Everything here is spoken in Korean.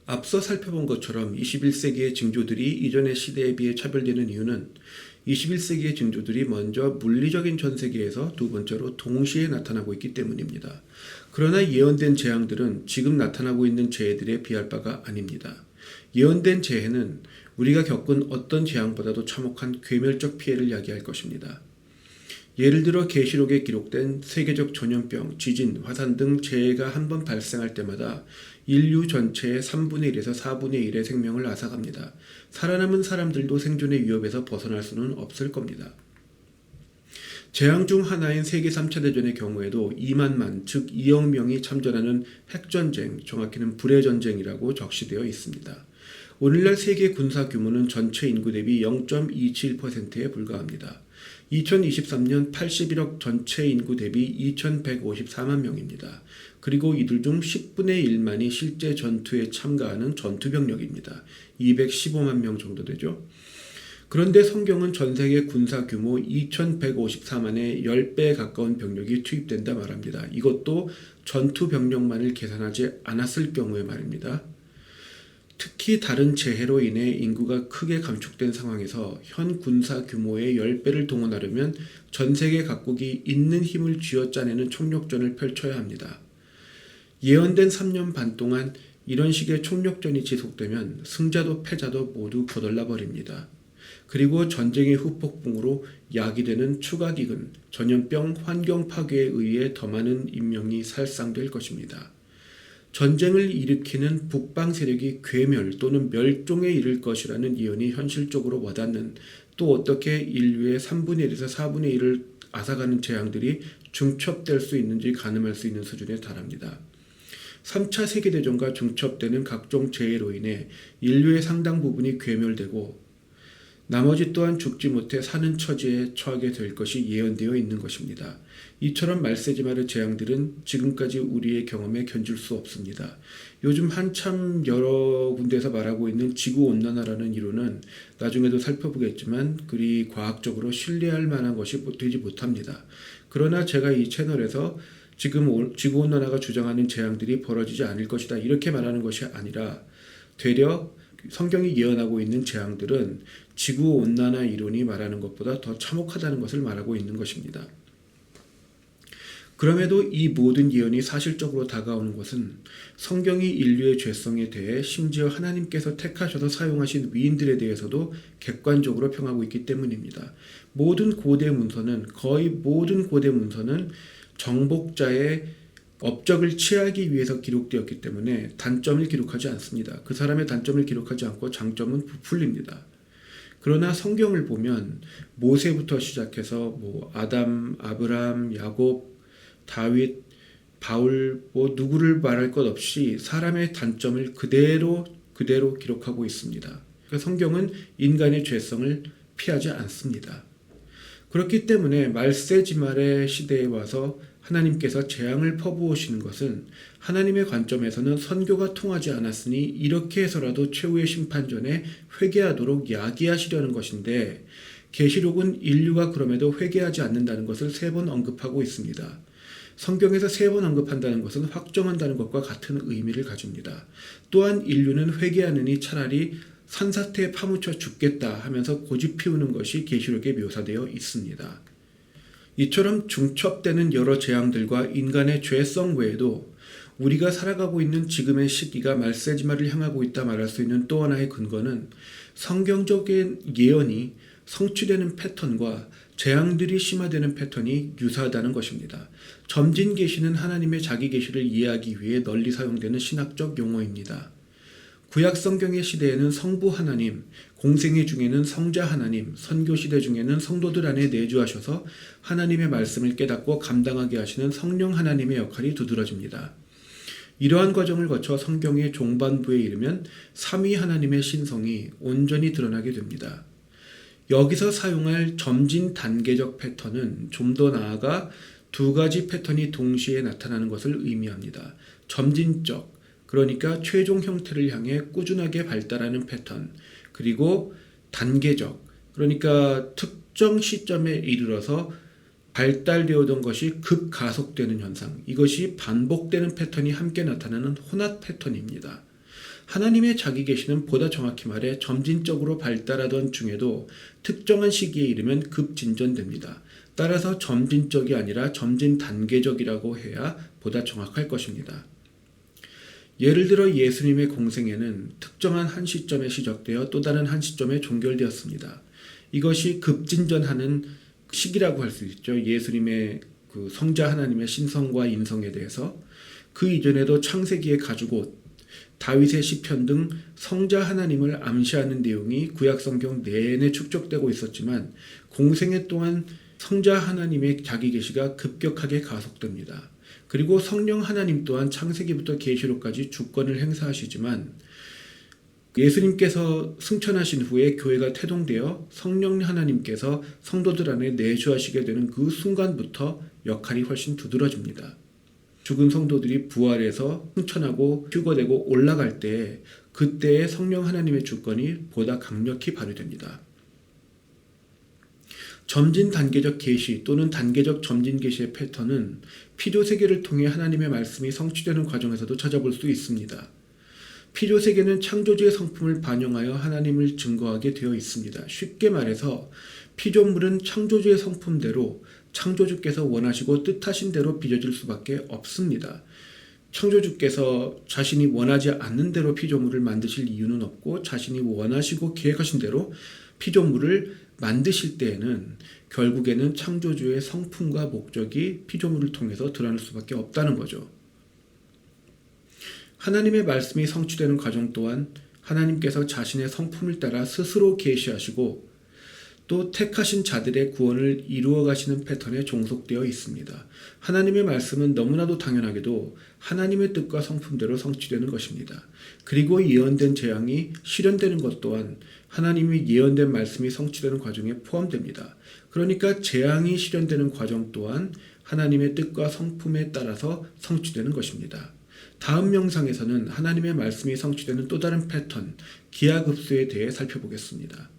앞서 살펴본 것처럼 21세기의 징조들이 이전의 시대에 비해 차별되는 이유는 21세기의 징조들이 먼저 물리적인 전 세계에서 두 번째로 동시에 나타나고 있기 때문입니다. 그러나 예언된 재앙들은 지금 나타나고 있는 재해들에 비할 바가 아닙니다. 예언된 재해는 우리가 겪은 어떤 재앙보다도 참혹한 괴멸적 피해를 야기할 것입니다. 예를 들어 계시록에 기록된 세계적 전염병, 지진, 화산 등 재해가 한 번 발생할 때마다 인류 전체의 3분의 1에서 4분의 1의 생명을 앗아갑니다. 살아남은 사람들도 생존의 위협에서 벗어날 수는 없을 겁니다. 재앙 중 하나인 세계 3차 대전의 경우에도 2만만, 즉 2억 명이 참전하는 핵전쟁, 정확히는 불의 전쟁이라고 적시되어 있습니다. 오늘날 세계 군사 규모는 전체 인구 대비 0.27%에 불과합니다. 2023년 81억 전체 인구 대비 2154만 명입니다. 그리고 이들 중 10분의 1만이 실제 전투에 참가하는 전투병력입니다. 215만 명 정도 되죠. 그런데 성경은 전세계 군사 규모 2154만의 10배에 가까운 병력이 투입된다 말합니다. 이것도 전투병력만을 계산하지 않았을 경우에 말입니다. 특히 다른 재해로 인해 인구가 크게 감축된 상황에서 현 군사 규모의 10배를 동원하려면 전 세계 각국이 있는 힘을 쥐어짜내는 총력전을 펼쳐야 합니다. 예언된 3년 반 동안 이런 식의 총력전이 지속되면 승자도 패자도 모두 거덜나 버립니다. 그리고 전쟁의 후폭풍으로 야기되는 추가기근, 전염병, 환경 파괴에 의해 더 많은 인명이 살상될 것입니다. 전쟁을 일으키는 북방 세력이 괴멸 또는 멸종에 이를 것이라는 예언이 현실적으로 와닿는, 또 어떻게 인류의 3분의 1에서 4분의 1을 앗아가는 재앙들이 중첩될 수 있는지 가늠할 수 있는 수준에 달합니다. 3차 세계대전과 중첩되는 각종 재해로 인해 인류의 상당 부분이 괴멸되고 나머지 또한 죽지 못해 사는 처지에 처하게 될 것이 예언되어 있는 것입니다. 이처럼 말세지마르 재앙들은 지금까지 우리의 경험에 견줄 수 없습니다. 요즘 한참 여러 군데에서 말하고 있는 지구온난화라는 이론은 나중에도 살펴보겠지만 그리 과학적으로 신뢰할 만한 것이 되지 못합니다. 그러나 제가 이 채널에서 지금 지구온난화가 주장하는 재앙들이 벌어지지 않을 것이다 이렇게 말하는 것이 아니라 되려 성경이 예언하고 있는 재앙들은 지구온난화 이론이 말하는 것보다 더 참혹하다는 것을 말하고 있는 것입니다. 그럼에도 이 모든 예언이 사실적으로 다가오는 것은 성경이 인류의 죄성에 대해 심지어 하나님께서 택하셔서 사용하신 위인들에 대해서도 객관적으로 평하고 있기 때문입니다. 거의 모든 고대 문서는 정복자의 업적을 취하기 위해서 기록되었기 때문에 단점을 기록하지 않습니다. 그 사람의 단점을 기록하지 않고 장점은 부풀립니다. 그러나 성경을 보면 모세부터 시작해서 아담, 아브람, 야곱, 다윗, 바울 누구를 말할 것 없이 사람의 단점을 그대로 기록하고 있습니다. 그러니까 성경은 인간의 죄성을 피하지 않습니다. 그렇기 때문에 말세지말의 시대에 와서 하나님께서 재앙을 퍼부으시는 것은 하나님의 관점에서는 선교가 통하지 않았으니 이렇게 해서라도 최후의 심판 전에 회개하도록 야기하시려는 것인데, 계시록은 인류가 그럼에도 회개하지 않는다는 것을 3번 언급하고 있습니다. 성경에서 3번 언급한다는 것은 확정한다는 것과 같은 의미를 가집니다. 또한 인류는 회개하느니 차라리 산사태에 파묻혀 죽겠다 하면서 고집 피우는 것이 계시록에 묘사되어 있습니다. 이처럼 중첩되는 여러 재앙들과 인간의 죄성 외에도 우리가 살아가고 있는 지금의 시기가 말세지마를 향하고 있다 말할 수 있는 또 하나의 근거는 성경적인 예언이 성취되는 패턴과 재앙들이 심화되는 패턴이 유사하다는 것입니다. 점진 계시는 하나님의 자기 계시를 이해하기 위해 널리 사용되는 신학적 용어입니다. 구약 성경의 시대에는 성부 하나님, 공생애 중에는 성자 하나님, 선교 시대 중에는 성도들 안에 내주하셔서 하나님의 말씀을 깨닫고 감당하게 하시는 성령 하나님의 역할이 두드러집니다. 이러한 과정을 거쳐 성경의 종반부에 이르면 삼위 하나님의 신성이 온전히 드러나게 됩니다. 여기서 사용할 점진 단계적 패턴은 좀 더 나아가 2가지 패턴이 동시에 나타나는 것을 의미합니다. 점진적, 그러니까 최종 형태를 향해 꾸준하게 발달하는 패턴, 그리고 단계적, 그러니까 특정 시점에 이르러서 발달되어던 것이 급가속되는 현상, 이것이 반복되는 패턴이 함께 나타나는 혼합 패턴입니다. 하나님의 자기 계시는 보다 정확히 말해 점진적으로 발달하던 중에도 특정한 시기에 이르면 급진전됩니다. 따라서 점진적이 아니라 점진 단계적이라고 해야 보다 정확할 것입니다. 예를 들어 예수님의 공생애는 특정한 한 시점에 시작되어 또 다른 한 시점에 종결되었습니다. 이것이 급진전하는 시기라고 할 수 있죠. 예수님의 그 성자 하나님의 신성과 인성에 대해서 그 이전에도 창세기의 가죽옷, 다윗의 시편 등 성자 하나님을 암시하는 내용이 구약성경 내내 축적되고 있었지만 공생애 동안 성자 하나님의 자기 계시가 급격하게 가속됩니다. 그리고 성령 하나님 또한 창세기부터 계시록까지 주권을 행사하시지만 예수님께서 승천하신 후에 교회가 태동되어 성령 하나님께서 성도들 안에 내주하시게 되는 그 순간부터 역할이 훨씬 두드러집니다. 죽은 성도들이 부활해서 승천하고 휴거되고 올라갈 때 그때의 성령 하나님의 주권이 보다 강력히 발휘됩니다. 점진 단계적 계시 또는 단계적 점진 계시의 패턴은 피조세계를 통해 하나님의 말씀이 성취되는 과정에서도 찾아볼 수 있습니다. 피조세계는 창조주의 성품을 반영하여 하나님을 증거하게 되어 있습니다. 쉽게 말해서 피조물은 창조주의 성품대로 창조주께서 원하시고 뜻하신 대로 빚어질 수밖에 없습니다. 창조주께서 자신이 원하지 않는 대로 피조물을 만드실 이유는 없고 자신이 원하시고 계획하신 대로 피조물을 만드실 때에는 결국에는 창조주의 성품과 목적이 피조물을 통해서 드러날 수밖에 없다는 거죠. 하나님의 말씀이 성취되는 과정 또한 하나님께서 자신의 성품을 따라 스스로 계시하시고 또 택하신 자들의 구원을 이루어 가시는 패턴에 종속되어 있습니다. 하나님의 말씀은 너무나도 당연하게도 하나님의 뜻과 성품대로 성취되는 것입니다. 그리고 예언된 재앙이 실현되는 것 또한 하나님이 예언된 말씀이 성취되는 과정에 포함됩니다. 그러니까 재앙이 실현되는 과정 또한 하나님의 뜻과 성품에 따라서 성취되는 것입니다. 다음 영상에서는 하나님의 말씀이 성취되는 또 다른 패턴, 기하급수에 대해 살펴보겠습니다.